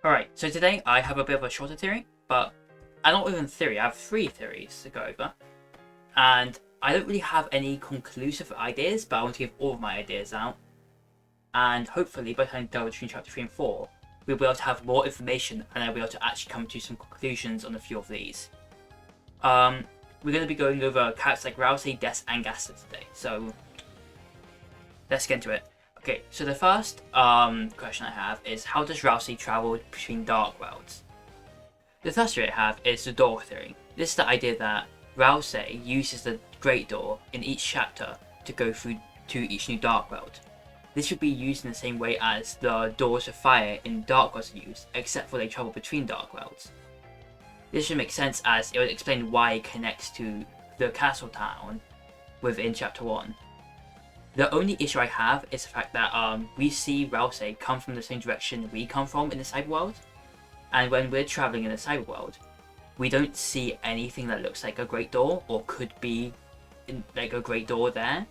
Alright, so today I have a bit of a shorter theory, but I not even theory, I have 3 theories to go over. And I don't really have any conclusive ideas, but I want to give all of my ideas out. And hopefully by the time Deltarune chapter 3 and 4, we'll be able to have more information and I'll be able to actually come to some conclusions on a few of these. We're going to be going over characters like Ralsei, Des, and Gaster today, so let's get into it. Okay, so the first question I have is, how does Ralsei travel between dark worlds? The first theory I have is the door theory. This is the idea that Ralsei uses the Great Door in each chapter to go through to each new dark world. This should be used in the same way as the Doors of Fire in Dark Worlds are used, except for they travel between dark worlds. This should make sense as it would explain why it connects to the castle town within chapter 1. The only issue I have is the fact that we see Ralsei come from the same direction we come from in the cyber world, and when we're traveling in the cyber world, we don't see anything that looks like a great door or could be like a great door there.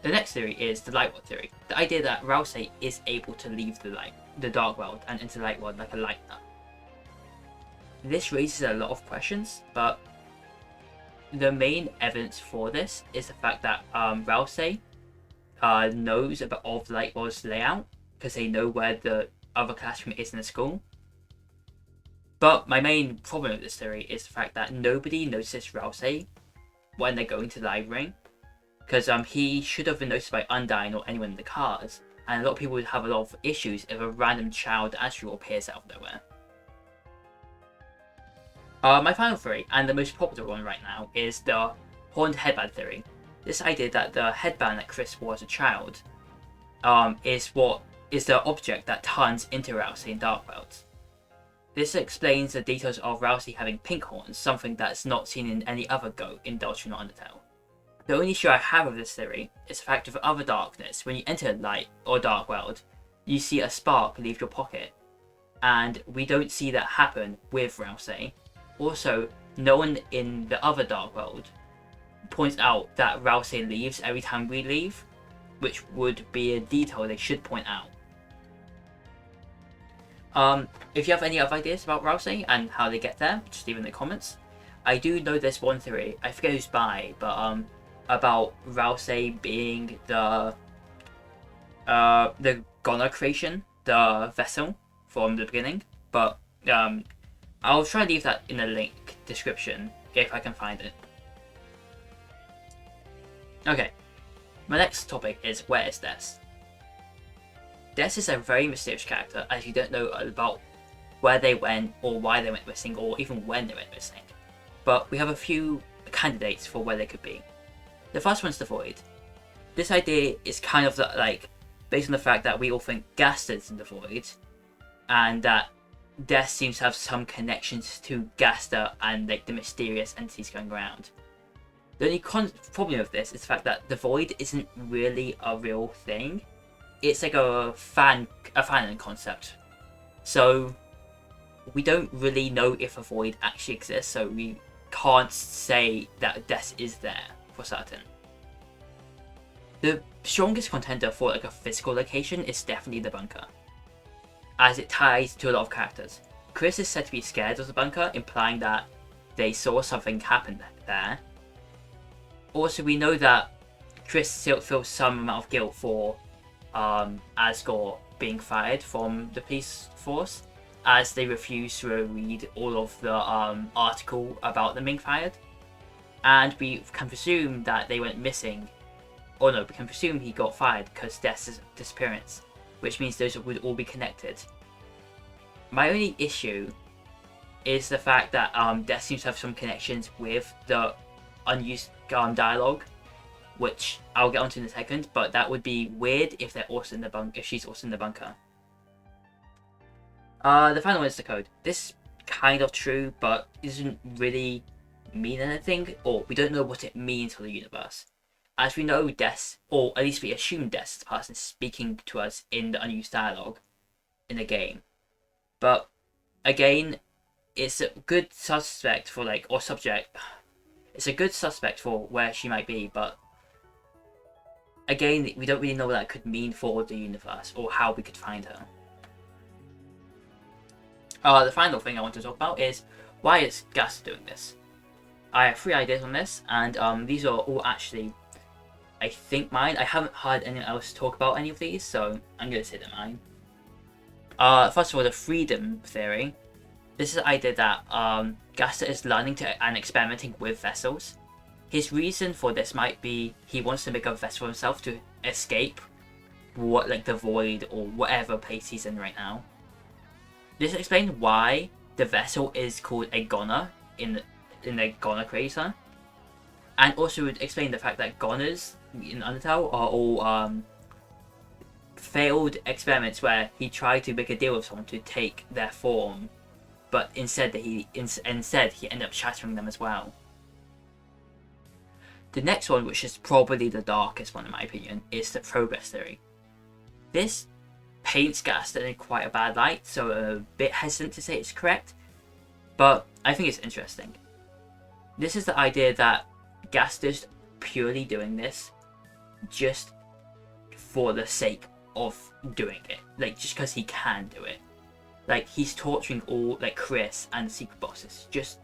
The next theory is the light world theory. The idea that Ralsei is able to leave the dark world and enter the light world like a lightner. This raises a lot of questions, but the main evidence for this is the fact that Ralsei knows about all of the light world's layout because they know where the other classroom is in the school. But my main problem with this theory is the fact that nobody notices Ralsei when they're going to the library, because he should have been noticed by Undyne or anyone in the cars, and a lot of people would have a lot of issues if a random child actually appears out of nowhere. My final theory, and the most popular one right now, is the horned headband theory. This idea that the headband that Chris wore as a child is the object that turns into Ralsei in Dark Worlds. This explains the details of Ralsei having pink horns, something that's not seen in any other Go in Deltarune or Undertale. The only issue I have with this theory is the fact of other darkness. When you enter a light or dark world, you see a spark leave your pocket, and we don't see that happen with Ralsei. Also, no one in the other dark world points out that Ralsei leaves every time we leave, which would be a detail they should point out. If you have any other ideas about Ralsei and how they get there, just leave in the comments. I do know there's one theory, I forget who's by, but about Ralsei being the Goner creation, the vessel from the beginning, but I'll try to leave that in the link description if I can find it. Okay, my next topic is, where is Des? Des is a very mysterious character, as you don't know about where they went or why they went missing or even when they went missing. But we have a few candidates for where they could be. The first one's the Void. This idea is kind of based on the fact that we all think Gaster's in the Void, and that Des seems to have some connections to Gaster and the mysterious entities going around. The only problem with this is the fact that the Void isn't really a real thing. It's like a fan concept. So we don't really know if a Void actually exists, so we can't say that Des is there for certain. The strongest contender for a physical location is definitely the bunker, as it ties to a lot of characters. Chris is said to be scared of the bunker, implying that they saw something happen there. Also, we know that Chris still feels some amount of guilt for Asgore being fired from the police force, as they refuse to read all of the article about them being fired. And we can presume that they went missing, or no, we can presume he got fired because Des' disappearance, which means those would all be connected. My only issue is the fact that Des seems to have some connections with the unused dialogue, which I'll get onto in a second, but that would be weird if they're also in the bunker, if she's also in the bunker. The final one is the code. This is kind of true, but it doesn't really mean anything, or we don't know what it means for the universe. As we know Des, or at least we assume Des is the person speaking to us in the unused dialogue in the game. But again, it's a good suspect for it's a good suspect for where she might be, but again, we don't really know what that could mean for the universe or how we could find her. The final thing I want to talk about is why is Gaster doing this? I have 3 ideas on this, and these are all actually, I think, mine. I haven't heard anyone else talk about any of these, so I'm going to say they're mine. First of all, the freedom theory. This is the idea that Gaster is learning to and experimenting with vessels. His reason for this might be he wants to make a vessel himself to escape the void or whatever place he's in right now. This explains why the vessel is called a goner in the goner creator, and also would explain the fact that goners in Undertale are all failed experiments where he tried to make a deal with someone to take their form, but instead he ended up shattering them as well. The next one, which is probably the darkest one in my opinion, is the progress theory. This paints Gaster in quite a bad light, so I'm a bit hesitant to say it's correct, but I think it's interesting. This is the idea that Gaster's purely doing this just for the sake of doing it, just because he can do it. He's torturing all Chris and the secret bosses just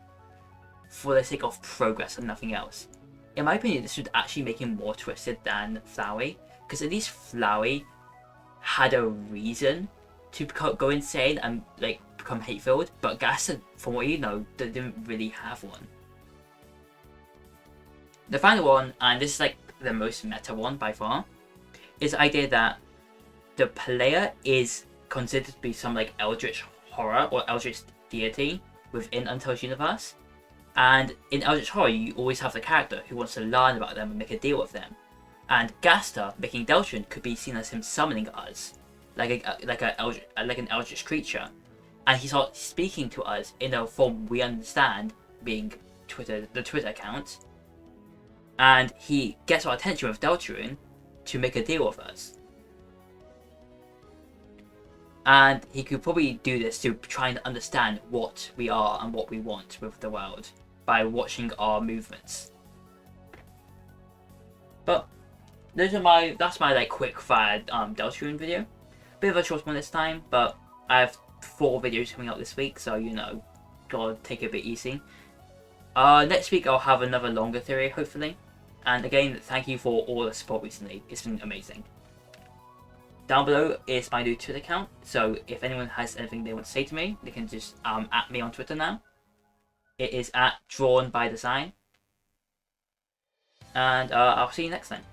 for the sake of progress and nothing else. In my opinion, this would actually make him more twisted than Flowey, because at least Flowey had a reason to go insane and become hate-filled, but Gaster, from what you know, didn't really have one. The final one, and this is the most meta one by far, is the idea that the player is considered to be some eldritch horror or eldritch deity within Undertale's universe. And in eldritch horror, you always have the character who wants to learn about them and make a deal with them. And Gaster making Deltarune could be seen as him summoning us, like an eldritch creature, and he starts speaking to us in a form we understand, being the Twitter account, and he gets our attention with Deltarune to make a deal with us. And he could probably do this to try and understand what we are and what we want with the world by watching our movements. But that's my quick fire Deltarune video. Bit of a short one this time, but I have 4 videos coming out this week, so gotta take it a bit easy. Next week I'll have another longer theory, hopefully. And again, thank you for all the support recently. It's been amazing. Down below is my new Twitter account, so if anyone has anything they want to say to me, they can just at me on Twitter now. It is at drawnbydesign. And I'll see you next time.